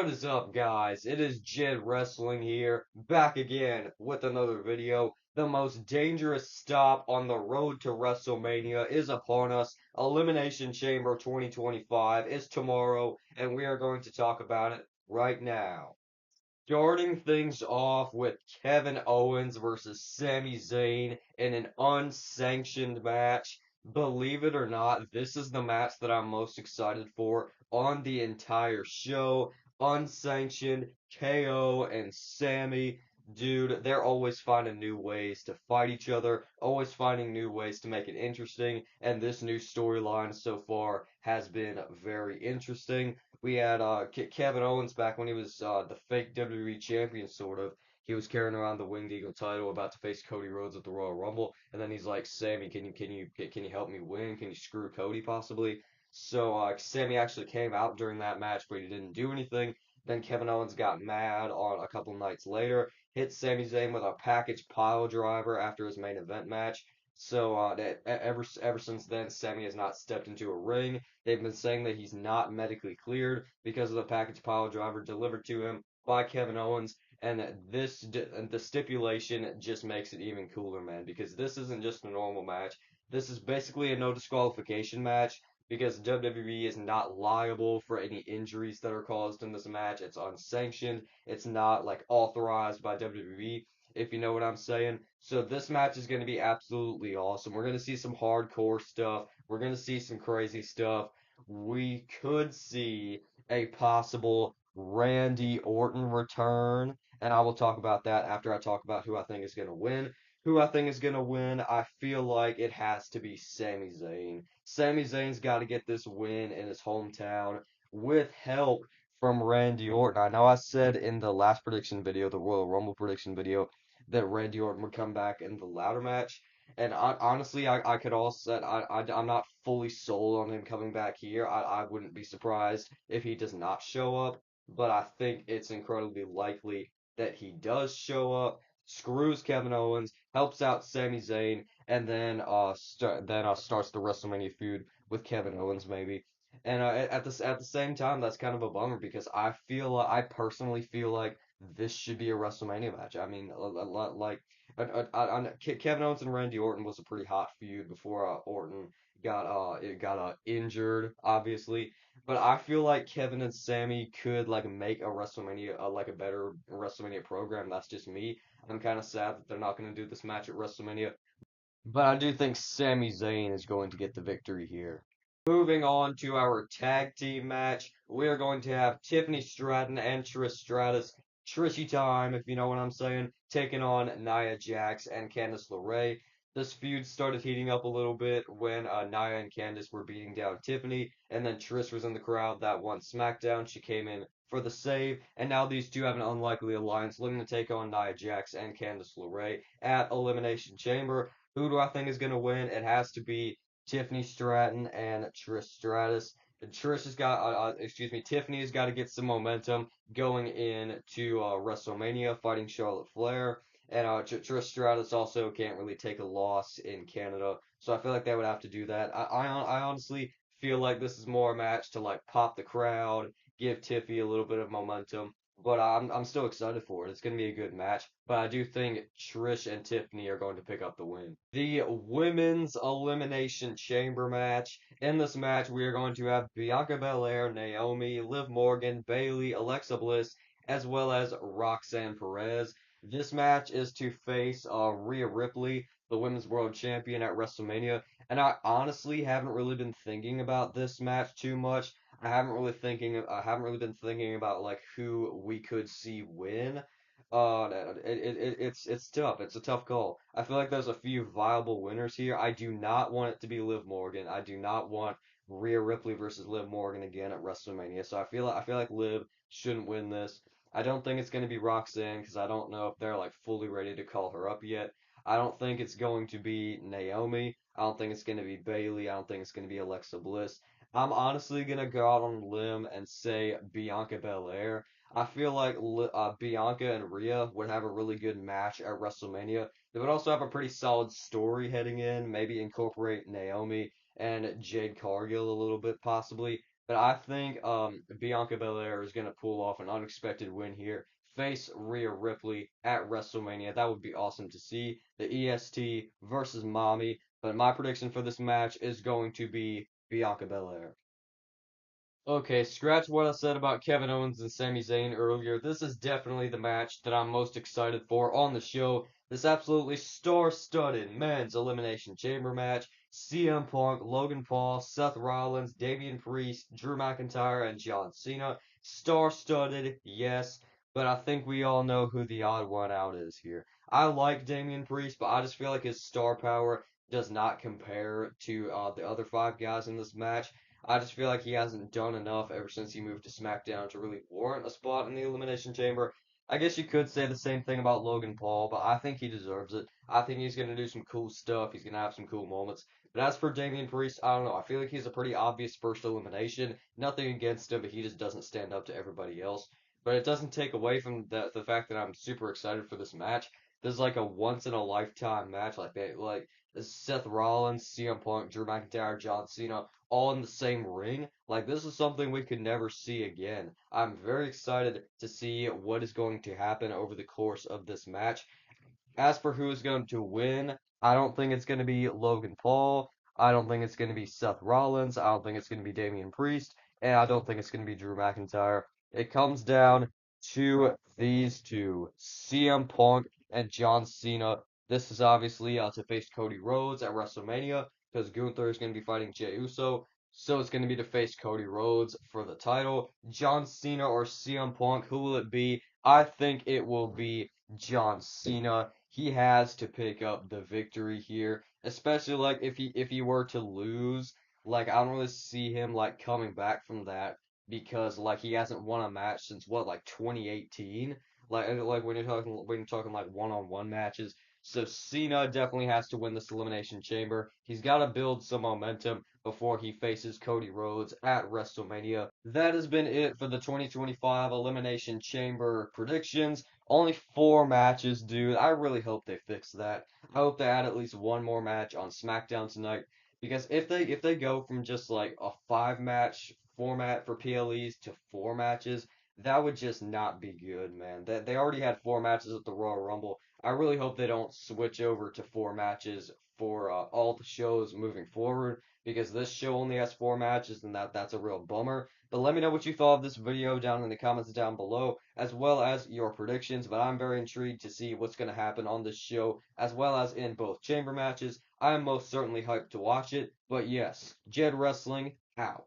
What is up, guys? It is Jed Wrestling here, back again with another video. The most dangerous stop on the road to WrestleMania is upon us. Elimination Chamber 2025 is tomorrow, and we are going to talk about it right now. Starting things off with Kevin Owens versus Sami Zayn in an unsanctioned match. Believe it or not, this is the match that I'm most excited for on the entire show. Unsanctioned, KO and Sami. Dude, they're always finding new ways to fight each other, always finding new ways to make it interesting, and this new storyline so far has been very interesting. We had Kevin Owens back when he was the fake WWE champion, sort of. He was carrying around the Winged Eagle title, about to face Cody Rhodes at the Royal Rumble, and then he's like, "Sammy, can you help me win? Can you screw Cody possibly?" So Sammy actually came out during that match, but he didn't do anything. Then Kevin Owens got mad on a couple nights later, hit Sami Zayn with a package pile driver after his main event match. So ever since then, Sammy has not stepped into a ring. They've been saying that he's not medically cleared because of the package pile driver delivered to him by Kevin Owens, and the stipulation just makes it even cooler, man, because this isn't just a normal match. This is basically a no disqualification match because WWE is not liable for any injuries that are caused in this match. It's unsanctioned. It's not like authorized by WWE, if you know what I'm saying. So this match is going to be absolutely awesome. We're going to see some hardcore stuff. We're going to see some crazy stuff. We could see a possible Randy Orton return, and I will talk about that after I talk about who I think is going to win. Who I think is going to win, I feel like it has to be Sami Zayn. Sami Zayn's got to get this win in his hometown with help from Randy Orton. I know I said in the last prediction video, the Royal Rumble prediction video, that Randy Orton would come back in the ladder match. And honestly, I could also I'm not fully sold on him coming back here. I wouldn't be surprised if he does not show up, but I think it's incredibly likely that he does show up, screws Kevin Owens, helps out Sami Zayn, and then starts the WrestleMania feud with Kevin Owens maybe. And at the same time, that's kind of a bummer because I personally feel like this should be a WrestleMania match. I mean, like Kevin Owens and Randy Orton was a pretty hot feud before Orton got injured, obviously. But I feel like Kevin and Sammy could like make a WrestleMania like a better WrestleMania program. That's just me. I'm kind of sad that they're not going to do this match at WrestleMania, but I do think Sami Zayn is going to get the victory here. Moving on to our tag team match, we are going to have Tiffany Stratton and Trish Stratus, Trishy time, if you know what I'm saying, taking on Nia Jax and Candice LeRae. This feud started heating up a little bit when Nia and Candice were beating down Tiffany, and then Trish was in the crowd that one SmackDown. She came in for the save, and now these two have an unlikely alliance looking to take on Nia Jax and Candice LeRae at Elimination Chamber. Who do I think is going to win? It has to be Tiffany Stratton and Trish Stratus. Trish has got, Tiffany has got to get some momentum going into WrestleMania, fighting Charlotte Flair, and Trish Stratus also can't really take a loss in Canada, so I feel like they would have to do that. I honestly feel like this is more a match to like pop the crowd, give Tiffy a little bit of momentum, but I'm still excited for it. It's going to be a good match, but I do think Trish and Tiffany are going to pick up the win. The Women's Elimination Chamber match. In this match, we are going to have Bianca Belair, Naomi, Liv Morgan, Bayley, Alexa Bliss, as well as Roxanne Perez. This match is to face Rhea Ripley, the Women's World Champion at WrestleMania, and I honestly haven't really been thinking about this match too much. I haven't really been thinking about like who we could see win. It's tough. It's a tough call. I feel like there's a few viable winners here. I do not want it to be Liv Morgan. I do not want Rhea Ripley versus Liv Morgan again at WrestleMania. So I feel like Liv shouldn't win this. I don't think it's going to be Roxanne because I don't know if they're like fully ready to call her up yet. I don't think it's going to be Naomi. I don't think it's going to be Bayley. I don't think it's going to be Alexa Bliss. I'm honestly gonna go out on a limb and say Bianca Belair. I feel like Bianca and Rhea would have a really good match at WrestleMania. They would also have a pretty solid story heading in, maybe incorporate Naomi and Jade Cargill a little bit, possibly. but I think Bianca Belair is gonna pull off an unexpected win here. Face Rhea Ripley at WrestleMania. That would be awesome to see. The EST versus Mommy. But my prediction for this match is going to be Bianca Belair. Okay, scratch what I said about Kevin Owens and Sami Zayn earlier. This is definitely the match that I'm most excited for on the show. This absolutely star-studded men's Elimination Chamber match. CM Punk, Logan Paul, Seth Rollins, Damian Priest, Drew McIntyre, and John Cena. Star-studded, yes, but I think we all know who the odd one out is here. I like Damian Priest, but I just feel like his star power does not compare to the other five guys in this match. I just feel like he hasn't done enough ever since he moved to SmackDown to really warrant a spot in the Elimination Chamber. I guess you could say the same thing about Logan Paul, but I think he deserves it. I think he's going to do some cool stuff. He's going to have some cool moments. But as for Damian Priest, I don't know. I feel like he's a pretty obvious first elimination. Nothing against him, but he just doesn't stand up to everybody else. But it doesn't take away from the fact that I'm super excited for this match. This is like a once in a lifetime match. Like Seth Rollins, CM Punk, Drew McIntyre, John Cena all in the same ring. Like, this is something we could never see again. I'm very excited to see what is going to happen over the course of this match. As for who is going to win, I don't think it's going to be Logan Paul. I don't think it's going to be Seth Rollins. I don't think it's going to be Damian Priest. And I don't think it's going to be Drew McIntyre. It comes down to these two, CM Punk and John Cena. This is obviously to face Cody Rhodes at WrestleMania because Gunther is going to be fighting Jey Uso. So it's going to be to face Cody Rhodes for the title. John Cena or CM Punk, who will it be? I think it will be John Cena. He has to pick up the victory here, especially like if he were to lose, like I don't really see him like coming back from that because like he hasn't won a match since what like 2018. Like when you're talking like one-on-one matches. So Cena definitely has to win this Elimination Chamber. He's got to build some momentum before he faces Cody Rhodes at WrestleMania. That has been it for the 2025 Elimination Chamber predictions. Only four matches, dude. I really hope they fix that. I hope they add at least one more match on SmackDown tonight. Because if they go from just like a five match format for PLEs to four matches, that would just not be good, man. They already had four matches at the Royal Rumble. I really hope they don't switch over to four matches for all the shows moving forward because this show only has four matches and that's a real bummer. But let me know what you thought of this video down in the comments down below, as well as your predictions. But I'm very intrigued to see what's going to happen on this show, as well as in both chamber matches. I am most certainly hyped to watch it. But yes, Jed Wrestling out.